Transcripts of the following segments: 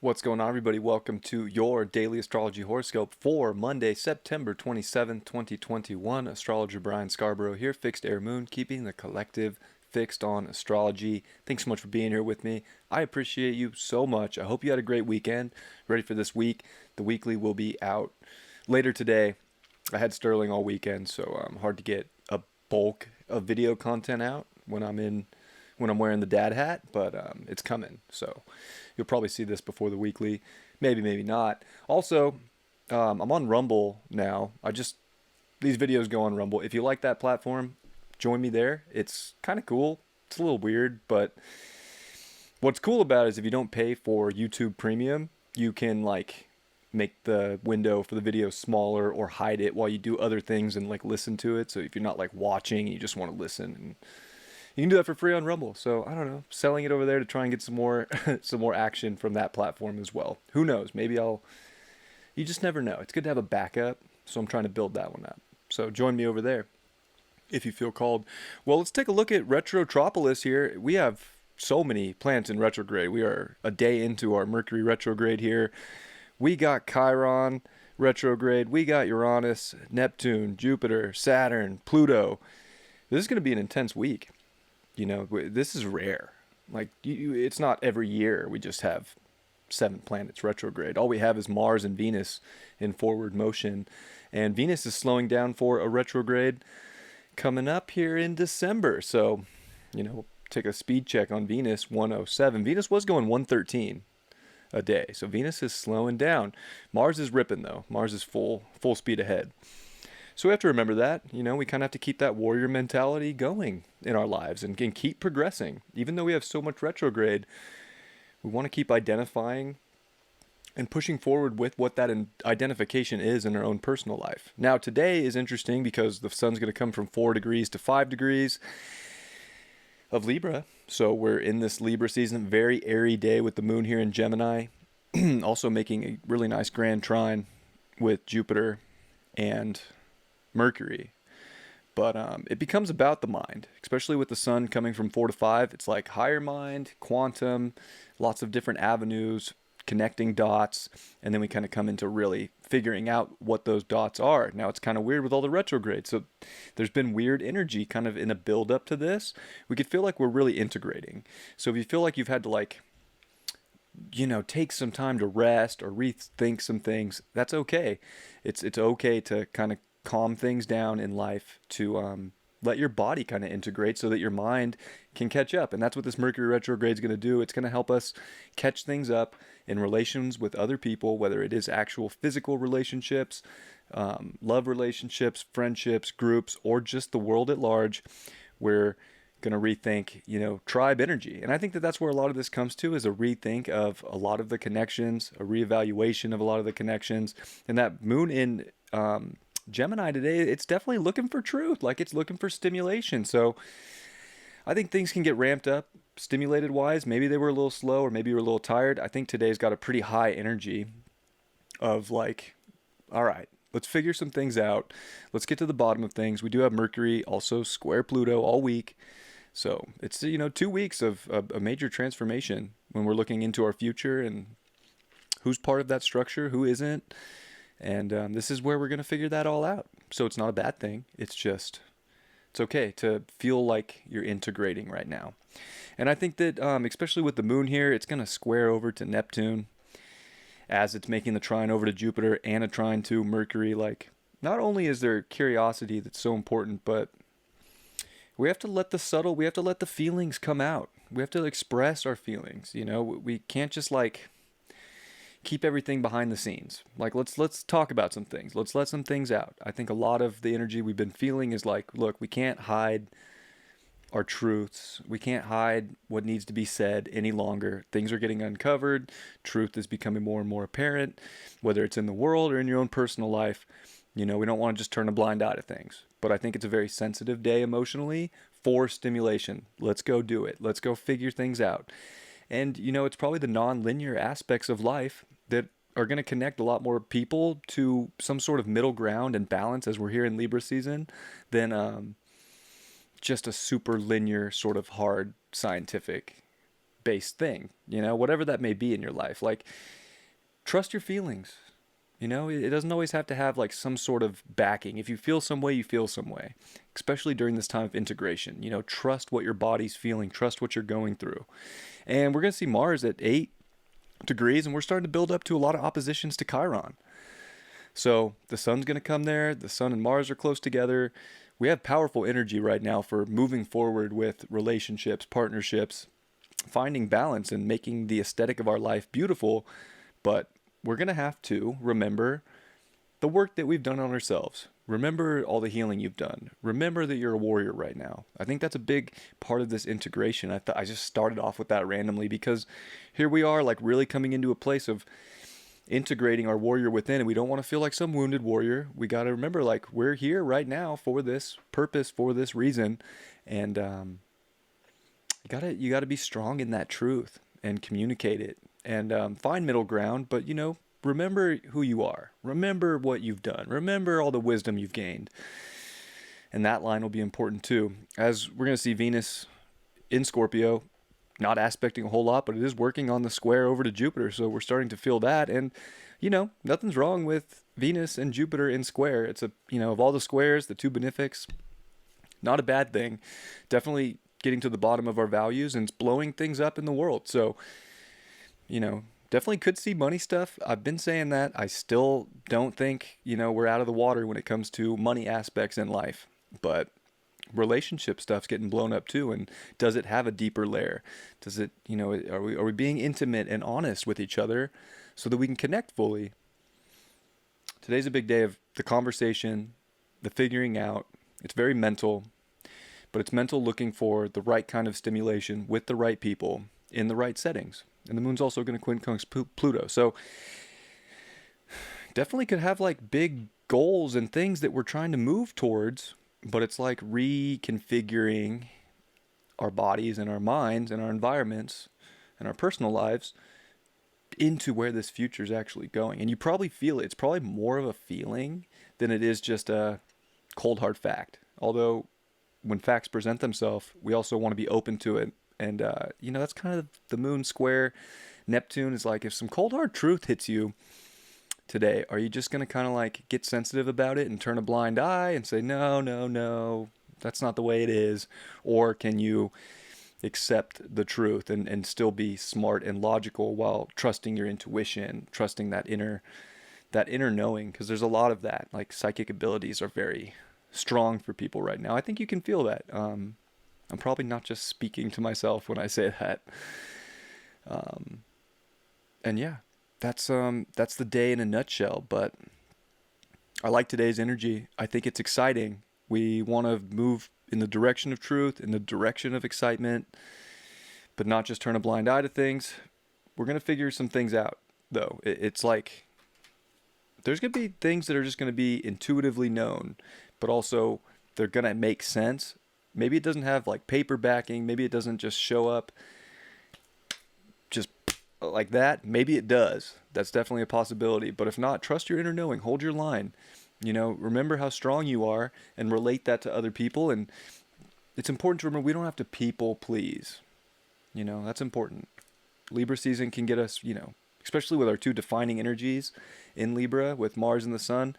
What's going on, everybody? Welcome to your daily astrology horoscope for Monday, September 27th, 2021. Astrologer Brian Scarborough here, Fixed Air Moon, keeping the collective fixed on astrology. Thanks so much for being here with me. I appreciate you so much. I hope you had a great weekend. Ready for this week. The weekly will be out later today. I had Sterling all weekend, so hard to get a bulk of video content out when I'm wearing the dad hat, but it's coming. So you'll probably see this before the weekly, maybe not. Also, I'm on Rumble now. These videos go on Rumble. If you like that platform, join me there. It's kind of cool. It's a little weird, but what's cool about it is if you don't pay for YouTube Premium, you can like make the window for the video smaller or hide it while you do other things and like listen to it. So if you're not like watching, you just want to listen, and you can do that for free on Rumble. So I don't know, selling it over there to try and get some more some more action from that platform as well. Who knows? Maybe you just never know. It's good to have a backup. So I'm trying to build that one up. So join me over there if you feel called. Well, let's take a look at Retrotropolis here. We have so many planets in retrograde. We are a day into our Mercury retrograde here. We got Chiron retrograde. We got Uranus, Neptune, Jupiter, Saturn, Pluto. This is going to be an intense week. You know, this is rare. Like, it's not every year we just have 7 planets retrograde. All we have is Mars and Venus in forward motion. And Venus is slowing down for a retrograde coming up here in December. So, we'll take a speed check on Venus, 107. Venus was going 113 a day. So Venus is slowing down. Mars is ripping, though. Mars is full speed ahead. So we have to remember that, we kind of have to keep that warrior mentality going in our lives and keep progressing. Even though we have so much retrograde, we want to keep identifying and pushing forward with what that identification is in our own personal life. Now, today is interesting because the sun's going to come from 4 degrees to 5 degrees of Libra. So we're in this Libra season, very airy day with the moon here in Gemini, also making a really nice grand trine with Jupiter and Mercury. But it becomes about the mind, especially with the sun coming from 4 to 5. It's like higher mind, quantum, lots of different avenues, connecting dots, and then we kind of come into really figuring out what those dots are. Now it's kind of weird with all the retrogrades. So there's been weird energy kind of in a build up to this. We could feel like we're really integrating. So if you feel like you've had to take some time to rest or rethink some things, that's okay. It's okay to kind of calm things down in life, to let your body kind of integrate so that your mind can catch up. And that's what this Mercury retrograde is going to do. It's going to help us catch things up in relations with other people, whether it is actual physical relationships, love relationships, friendships, groups, or just the world at large. We're going to rethink, tribe energy. And I think that that's where a lot of this comes to, is a rethink of a lot of the connections, a reevaluation of a lot of the connections. And that moon in Gemini today, it's definitely looking for truth, like it's looking for stimulation. So I think things can get ramped up stimulated wise. Maybe they were a little slow, or maybe you were a little tired. I think today's got a pretty high energy of like, all right, let's figure some things out. Let's get to the bottom of things. We do have Mercury also square Pluto all week. So it's, 2 weeks of a major transformation when we're looking into our future and who's part of that structure, who isn't. And this is where we're going to figure that all out. So it's not a bad thing. It's okay to feel like you're integrating right now. And I think that, especially with the moon here, it's going to square over to Neptune as it's making the trine over to Jupiter and a trine to Mercury. Like, not only is there curiosity that's so important, but we have to let the feelings come out. We have to express our feelings. We can't just keep everything behind the scenes. Like, let's talk about some things. Let's let some things out. I think a lot of the energy we've been feeling is like, look, we can't hide our truths. We can't hide what needs to be said any longer. Things are getting uncovered. Truth is becoming more and more apparent, whether it's in the world or in your own personal life. We don't want to just turn a blind eye to things. But I think it's a very sensitive day emotionally for stimulation. Let's go do it. Let's go figure things out. And, it's probably the non-linear aspects of life that are going to connect a lot more people to some sort of middle ground and balance as we're here in Libra season than just a super linear sort of hard scientific based thing, whatever that may be in your life. Like, trust your feelings. It doesn't always have to have like some sort of backing. If you feel some way, you feel some way, especially during this time of integration. Trust what your body's feeling, trust what you're going through. And we're going to see Mars at 8 degrees, and we're starting to build up to a lot of oppositions to Chiron. So the sun's going to come there. The sun and Mars are close together. We have powerful energy right now for moving forward with relationships, partnerships, finding balance and making the aesthetic of our life beautiful. But we're going to have to remember the work that we've done on ourselves. Remember all the healing you've done. Remember that you're a warrior right now. I think that's a big part of this integration. I just started off with that randomly because here we are, like, really coming into a place of integrating our warrior within, and we don't want to feel like some wounded warrior. We got to remember, like, we're here right now for this purpose, for this reason, and you gotta be strong in that truth and communicate it and find middle ground. But remember who you are. Remember what you've done. Remember all the wisdom you've gained. And that line will be important too. As we're going to see Venus in Scorpio, not aspecting a whole lot, but it is working on the square over to Jupiter. So we're starting to feel that. And, nothing's wrong with Venus and Jupiter in square. It's of all the squares, the two benefics, not a bad thing. Definitely getting to the bottom of our values, and it's blowing things up in the world. So, definitely could see money stuff. I've been saying that. I still don't think, we're out of the water when it comes to money aspects in life. But relationship stuff's getting blown up too. And does it have a deeper layer? Does it, are we being intimate and honest with each other so that we can connect fully? Today's a big day of the conversation, the figuring out. It's very mental, but it's mental looking for the right kind of stimulation with the right people in the right settings. And the moon's also going to quincunx Pluto. So definitely could have like big goals and things that we're trying to move towards, but it's like reconfiguring our bodies and our minds and our environments and our personal lives into where this future is actually going. And you probably feel it. It's probably more of a feeling than it is just a cold hard fact. Although when facts present themselves, we also want to be open to it. And, that's kind of the moon square. Neptune is like, if some cold hard truth hits you today, are you just going to kind of like get sensitive about it and turn a blind eye and say, no, that's not the way it is? Or can you accept the truth and still be smart and logical while trusting your intuition, trusting that inner knowing? Because there's a lot of that. Like, psychic abilities are very strong for people right now. I think you can feel that. I'm probably not just speaking to myself when I say that. And yeah, that's the day in a nutshell. But I like today's energy. I think it's exciting. We want to move in the direction of truth, in the direction of excitement, but not just turn a blind eye to things. We're going to figure some things out, though. It's like there's going to be things that are just going to be intuitively known, but also they're going to make sense. Maybe it doesn't have like paper backing. Maybe it doesn't just show up just like that. Maybe it does. That's definitely a possibility. But if not, trust your inner knowing. Hold your line. Remember how strong you are and relate that to other people. And it's important to remember we don't have to people please. That's important. Libra season can get us, especially with our two defining energies in Libra with Mars and the Sun.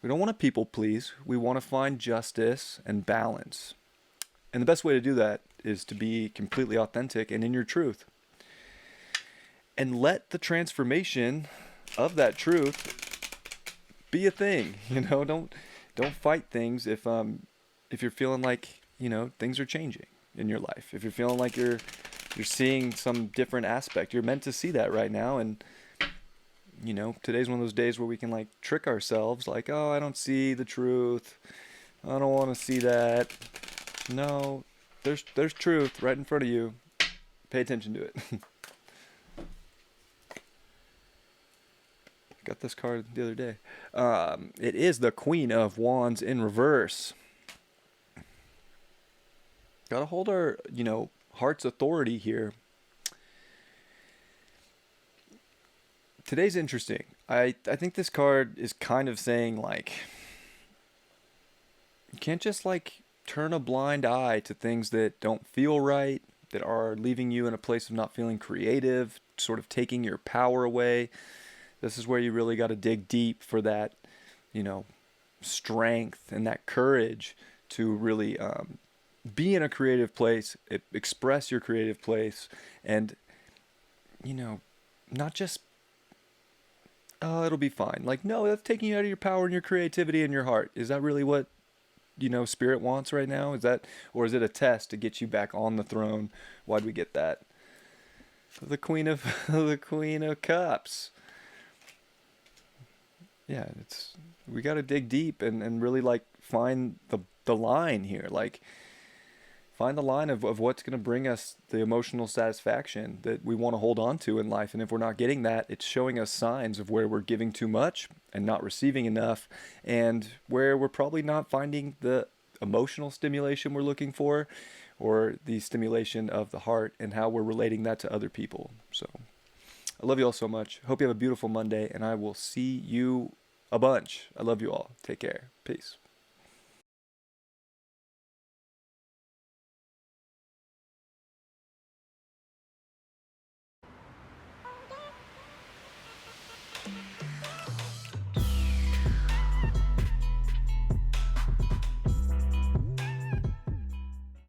We don't want to people please. We want to find justice and balance. And the best way to do that is to be completely authentic and in your truth. And let the transformation of that truth be a thing. Don't fight things if you're feeling like, things are changing in your life. If you're feeling like you're seeing some different aspect, you're meant to see that right now. And today's one of those days where we can like trick ourselves like, oh, I don't see the truth. I don't want to see that. No, there's truth right in front of you. Pay attention to it. Got this card the other day. It is the Queen of Wands in reverse. Gotta hold our, heart's authority here. Today's interesting. I think this card is kind of saying like, you can't just like turn a blind eye to things that don't feel right, that are leaving you in a place of not feeling creative, sort of taking your power away. This is where you really got to dig deep for that, strength and that courage to really be in a creative place, express your creative place, and, not just, oh, it'll be fine. Like, no, that's taking you out of your power and your creativity and your heart. Is that really what, spirit wants right now? Is that, or is it a test to get you back on the throne? Why'd we get that? The Queen of the Queen of Cups. Yeah, we got to dig deep and really like find the line here. Like, find the line of what's going to bring us the emotional satisfaction that we want to hold on to in life. And if we're not getting that, it's showing us signs of where we're giving too much and not receiving enough, and where we're probably not finding the emotional stimulation we're looking for, or the stimulation of the heart, and how we're relating that to other people. So I love you all so much. Hope you have a beautiful Monday, and I will see you a bunch. I love you all. Take care. Peace.